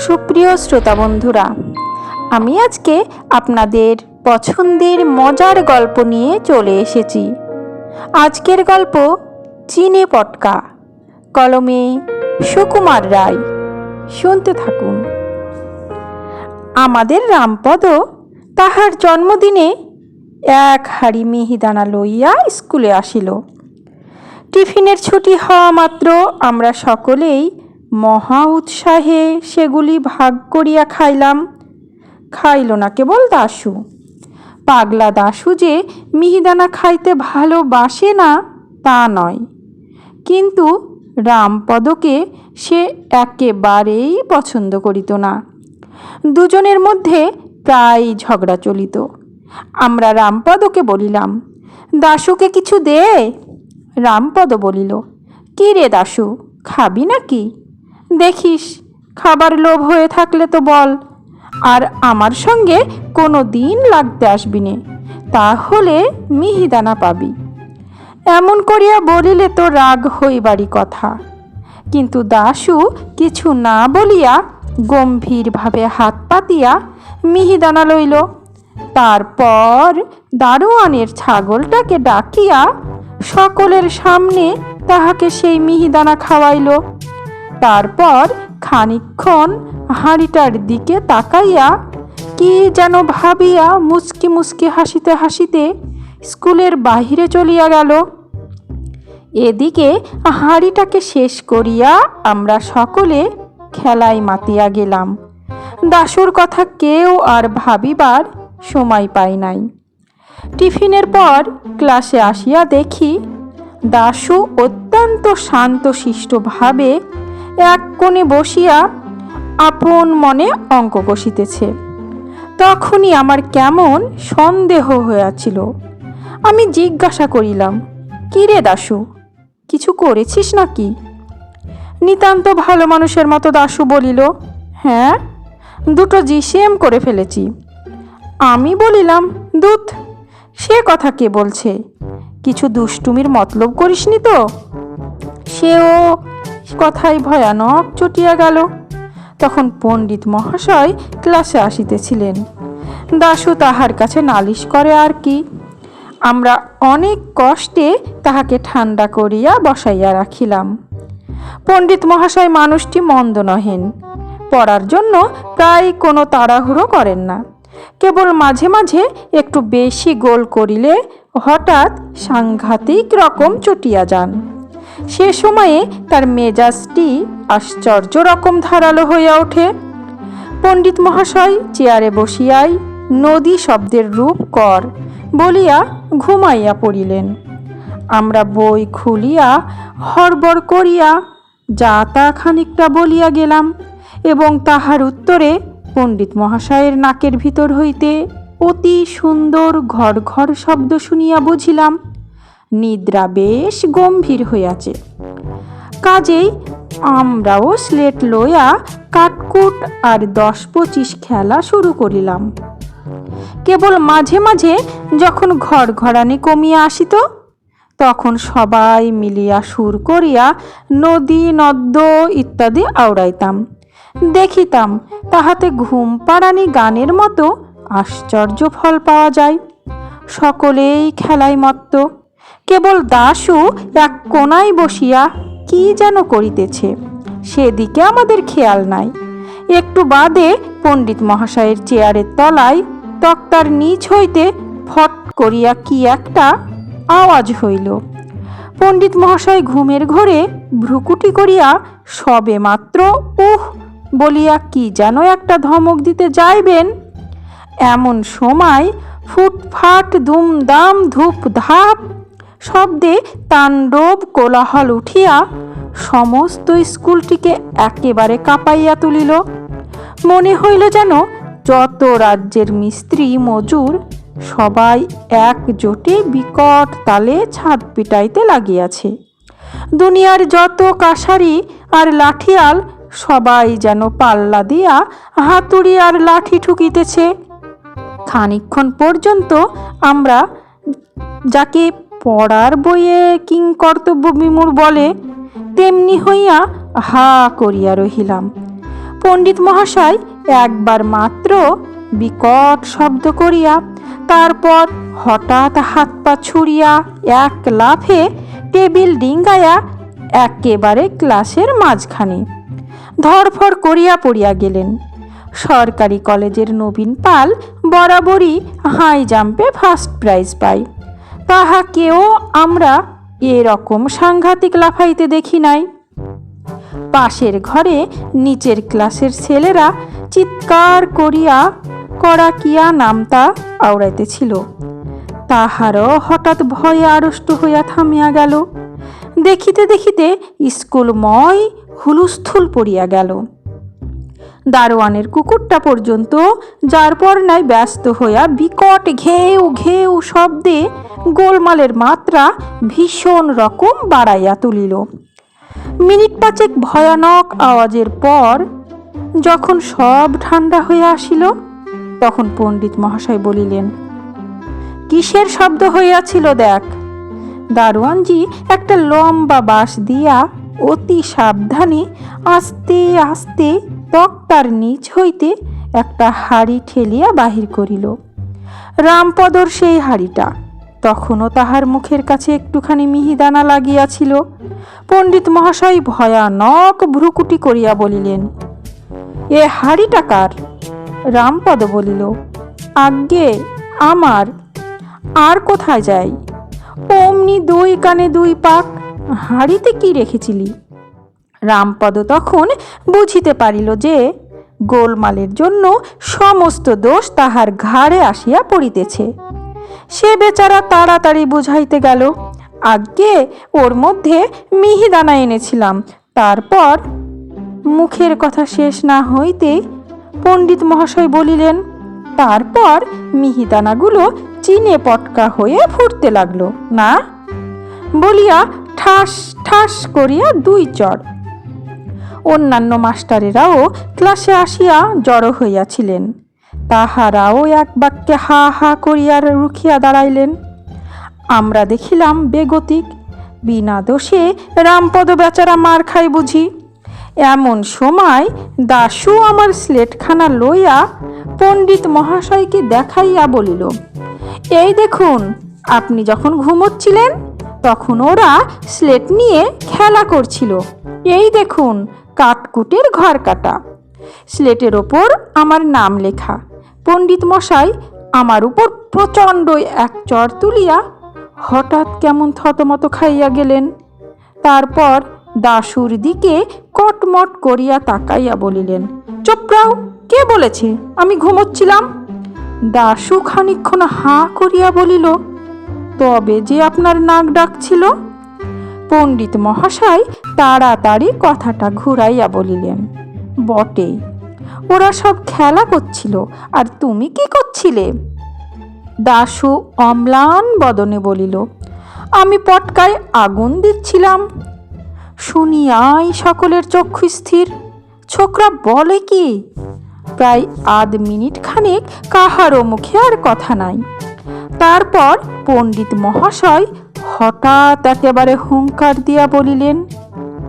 সুপ্রিয় শ্রোতা বন্ধুরা, আমি আজকে আপনাদের পছন্দের মজার গল্প নিয়ে চলে এসেছি। আজকের গল্প চিনে পটকা, কলমে সুকুমার রায়। শুনতে থাকুন। আমাদের রামপদ তাহার জন্মদিনে এক হাড়ি মিহিদানা লইয়া স্কুলে আসিল। টিফিনের ছুটি হওয়া মাত্র আমরা সকলেই মহা উৎসাহে সেগুলি ভাগ করিয়া খাইলাম। খাইল না কেবল দাশু। পাগলা দাশু যে মিহিদানা খাইতে ভালোবাসে না তা নয়, কিন্তু রামপদকে সে একেবারেই পছন্দ করিত না। দুজনের মধ্যে প্রায় ঝগড়া চলিত। আমরা রামপদকে বলিলাম, দাশুকে কিছু দে। রামপদ বলিল, কি রে দাশু, খাবি নাকি? দেখিস, খাবার লোভ হয়ে থাকলে তো বল, আর আমার সঙ্গে কোনো দিন লাগতে আসবি নে, তাহলে মিহিদানা পাবি। এমন করিয়া বলিলে তো রাগ হইবারই কথা। কিন্তু দাশু কিছু না বলিয়া গম্ভীরভাবে হাত পাতিয়া মিহিদানা লইল। তারপর দারোয়ানের ছাগলটাকে ডাকিয়া সকলের সামনে তাহাকে সেই মিহিদানা খাওয়াইল। তারপর খানিকক্ষণ হাঁড়িটার দিকে তাকাইয়া কি যেন ভাবিয়া মুচকি মুচকি হাসিতে হাসিতে স্কুলের বাহিরে চলিয়া গেল। এদিকে হাঁড়িটাকে শেষ করিয়া আমরা সকলে খেলায় মাতিয়া গেলাম। দাশুর কথা কেউ আর ভাবিবার সময় পাই নাই। টিফিনের পর ক্লাসে আসিয়া দেখি দাশু অত্যন্ত শান্তশিষ্টভাবে এক কোণে বসিয়া আপন মনে অঙ্ক কষিতেছে। তখনই আমার কেমন সন্দেহ হইয়াছিল। আমি জিজ্ঞাসা করিলাম, কি রে দাশু, কিছু করেছিস নাকি? নিতান্ত ভালো মানুষের মতো দাশু বলিল, হ্যাঁ, দুটো জিসিএম করে ফেলেছি। আমি বলিলাম, দুধ, সে কথা কে বলছে? কিছু দুষ্টুমির মতলব করিসনি তো? সেও কথায় ভয়ানক চটিয়া গেল। তখন পণ্ডিত মহাশয় ক্লাসে আসিতেছিলেন। দাশু তাহার কাছে নালিশ করে আর কি। আমরা অনেক কষ্টে তাহাকে ঠান্ডা করিয়া বসাইয়া রাখিলাম। পণ্ডিত মহাশয় মানুষটি মন্দ নহেন, পড়ার জন্য প্রায় কোনো তাড়াহুড়ো করেন না। কেবল মাঝে মাঝে একটু বেশি গোল করিলে হঠাৎ সাংঘাতিক রকম চটিয়া যান। সে সময়ে তার মেজাজটি আশ্চর্য রকম ধারালো হইয়া ওঠে। পণ্ডিত মহাশয় চেয়ারে বসিয়াই নদী শব্দের রূপ কর বলিয়া ঘুমাইয়া পড়িলেন। আমরা বই খুলিয়া হড়বড় করিয়া যা তা খানিকটা বলিয়া গেলাম, এবং তাহার উত্তরে পণ্ডিত মহাশয়ের নাকের ভিতর হইতে অতি সুন্দর ঘর ঘর শব্দ শুনিয়া বুঝিলাম নিদ্রা বেশ গম্ভীর হইয়াছে। কাজেই আমরাও স্লেট লইয়া কাটকুট আর 10-25 খেলা শুরু করিলাম। কেবল মাঝে মাঝে যখন ঘড়ঘড়ানি কমিয়া আসিত, তখন সবাই মিলিয়া সুর করিয়া নদী নদ্য ইত্যাদি আওড়াইতাম। দেখিতাম তাহাতে ঘুম পাড়ানি গানের মতো আশ্চর্য ফল পাওয়া যায়। সকলেই খেলায় মত্ত। কেবল দাশু এক কোণায় বসিয়া কি যেন করিতেছে, সেদিকে আমাদের খেয়াল নাই। একটু বাদে পণ্ডিত মহাশয়ের চেয়ারের তলায় তক্তার নিচ হইতে ফট করিয়া কি একটা আওয়াজ হইল। পণ্ডিত মহাশয় ঘুমের ঘোরে ভ্রুকুটি করিয়া সবে মাত্র উহ বলিয়া কি যেন একটা ধমক দিতে যাইবেন, এমন সময় ফুটফাট দুমদাম ধূপ ধাপ শব্দে তাণ্ডব কোলাহল উঠিয়া সমস্ত স্কুলটিকে একেবারে কাঁপাইয়া তুলিল। মনে হইল যেন যত রাজ্যের মিস্ত্রি মজুর সবাই একজোটে বিকট তালে ছাদ পিটাইতে লাগিয়াছে। দুনিয়ার যত কাসারি আর লাঠিয়াল সবাই যেন পাল্লা দিয়া হাতুড়ি আর লাঠি ঠুকিতেছে। খানিকক্ষণ পর্যন্ত আমরা, যাকে পড়ার বইয়ে কিংকর্তব্য বিমূঢ় বলে, তেমনি হইয়া হা করিয়া রহিলাম। পণ্ডিত মহাশয় একবার মাত্র বিকট শব্দ করিয়া তারপর হঠাৎ হাত পা ছুড়িয়া এক লাফে টেবিল ডিঙ্গায়া একেবারে ক্লাসের মাঝখানে ধরফর করিয়া পড়িয়া গেলেন। সরকারি কলেজের নবীন পাল বরাবরই হাই জাম্পে ফার্স্ট প্রাইজ পায়, তাহাকেও আমরা এরকম সাংঘাতিক লাফাইতে দেখি নাই। পাশের ঘরে নিচের ক্লাসের ছেলেরা চিৎকার করিয়া কড়াকিয়া নামতা আওড়াইতেছিল। তাহারও হঠাৎ ভয়ে আড়ষ্ট হইয়া থামিয়া গেল। দেখিতে দেখিতে স্কুলময় হুলুস্থুল পড়িয়া গেল। দারোয়ানের কুকুরটা পর্যন্ত যার পর নাই ব্যস্ত হইয়া বিকট ঘেউ ঘেউ শব্দে গোলমালের মাত্রা ভীষণ রকম বাড়াইয়া তুলিল। মিনিট পাঁচেক ভয়ানক আওয়াজের পর যখন সব ঠান্ডা হইয়া আসিল, তখন পণ্ডিত মহাশয় বলিলেন, কিসের শব্দ হইয়াছিল দেখ। দারোয়ানজি একটা লম্বা বাঁশ দিয়া অতি সাবধানে আস্তে আস্তে তক্তার নিচ হইতে একটা হাড়ি ঠেলিয়া বাহির করিল। রামপদর সেই হাড়িটা। তখনও তাহার মুখের কাছে একটুখানি মিহিদানা লাগিয়াছিল। পণ্ডিত মহাশয় ভয়ানক ভ্রুকুটি করিয়া বলিলেন, এ হাড়িটা কার? রামপদ বলিল, আজ্ঞে আমার। আর কোথায় যাই? অমনি দুই কানে দুই পাক, হাড়িতে কি রেখেছিলি? রামপদ তখন বুঝিতে পারিল যে গোলমালের জন্য সমস্ত দোষ তাহার ঘাড়ে আসিয়া পড়িতেছে। সে বেচারা তাড়াতাড়ি বুঝাইতে গেল, আজ্ঞে ওর মধ্যে মিহিদানা এনেছিলাম। তারপর মুখের কথা শেষ না হইতে পণ্ডিত মহাশয় বলিলেন, তারপর মিহিদানাগুলো চিনে পটকা হয়ে ফুটতে লাগলো না? বলিয়া ঠাস ঠাস করিয়া দুই চড়। অন্যান্য মাস্টারেরাও ক্লাসে আসিয়া জড়ো হইয়াছিলেন। তাহারাও এক বাক্যে হা হা করিয়া রুখিয়া দাঁড়াইলেন। আমরা দেখিলাম বেগতিক, বিনা দোষে রামপদ বেচারা মার খাই বুঝি। এমন সময় দাশু আমার স্লেটখানা লইয়া পণ্ডিত মহাশয়কে দেখাইয়া বলিল, এই দেখুন, আপনি যখন ঘুমোচ্ছিলেন তখন ওরা স্লেট নিয়ে খেলা করছিল। এই দেখুন কাঠকুটের ঘর কাটা, স্লেটের ওপর আমার নাম লেখা। পণ্ডিত মশাই আমার উপর প্রচণ্ড এক চড় তুলিয়া হঠাৎ কেমন থতমত খাইয়া গেলেন। তারপর দাশুর দিকে কটমট করিয়া তাকাইয়া বলিলেন, চোপড়াও, কে বলেছে আমি ঘুমোচ্ছিলাম? দাশু খানিকক্ষণ হাঁ করিয়া বলিল, তবে যে আপনার নাক ডাকছিল। পণ্ডিত মহাশয় তাড়াতাড়ি কথাটা ঘুরাইয়া বলিলেন, বটে, ওরা সব খেলা করছিল, আর তুমি কি করছিলে? দাশু অম্লান বদনে বলিল, আমি পটকায় আগুন দিচ্ছিলাম। শুনিয়াই সকলের চক্ষু স্থির। ছোকরা বলে কি? প্রায় আধ মিনিট খানেক কাহারও মুখে আর কথা নাই। তারপর পণ্ডিত মহাশয় হঠাৎ একেবারে হুঙ্কার দিয়া বলিলেন,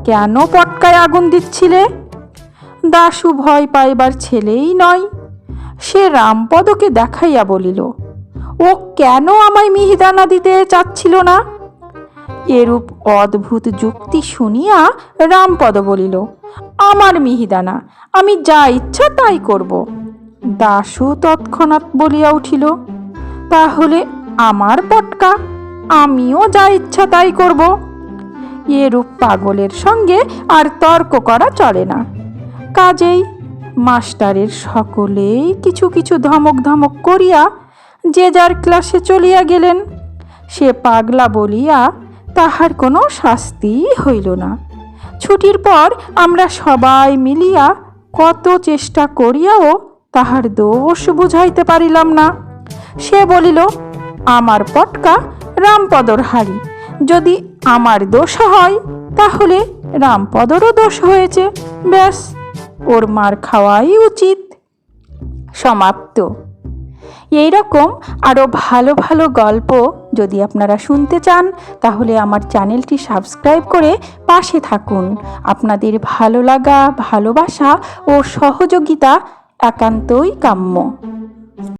কেন পটকায় আগুন দিচ্ছিলে? দাশু ভয় পাইবার ছেলেই নয়। সে রামপদকে দেখাইয়া বলিল, ও কেন আমায় মিহিদানা দিতে চাচ্ছিল না? এরূপ অদ্ভুত যুক্তি শুনিয়া রামপদ বলিল, আমার মিহিদানা, আমি যা ইচ্ছা তাই করব। দাশু তৎক্ষণাৎ বলিয়া উঠিল, তাহলে আমার পটকা, আমিও যা ইচ্ছা তাই করব। এরূপ পাগলের সঙ্গে আর তর্ক করা চলে না। কাজেই মাস্টারের সকলেই কিছু কিছু ধমক ধমক করিয়া যে যার ক্লাসে চলিয়া গেলেন। সে পাগলা বলিয়া তাহার কোনো শাস্তি হইল না। ছুটির পর আমরা সবাই মিলিয়া কত চেষ্টা করিয়াও তাহার দোষ বুঝাইতে পারিলাম না। সে বলিল, আমার পটকা রামপদর হাড়ি, যদি আমার দোষ হয় তাহলে রামপদরও দোষ হয়েছে, ব্যাস, ওর মার খাওয়াই উচিত। সমাপ্ত। এই রকম আরও ভালো ভালো গল্প যদি আপনারা শুনতে চান তাহলে আমার চ্যানেলটি সাবস্ক্রাইব করে পাশে থাকুন। আপনাদের ভালো লাগা, ভালোবাসা ও সহযোগিতা একান্তই কাম্য।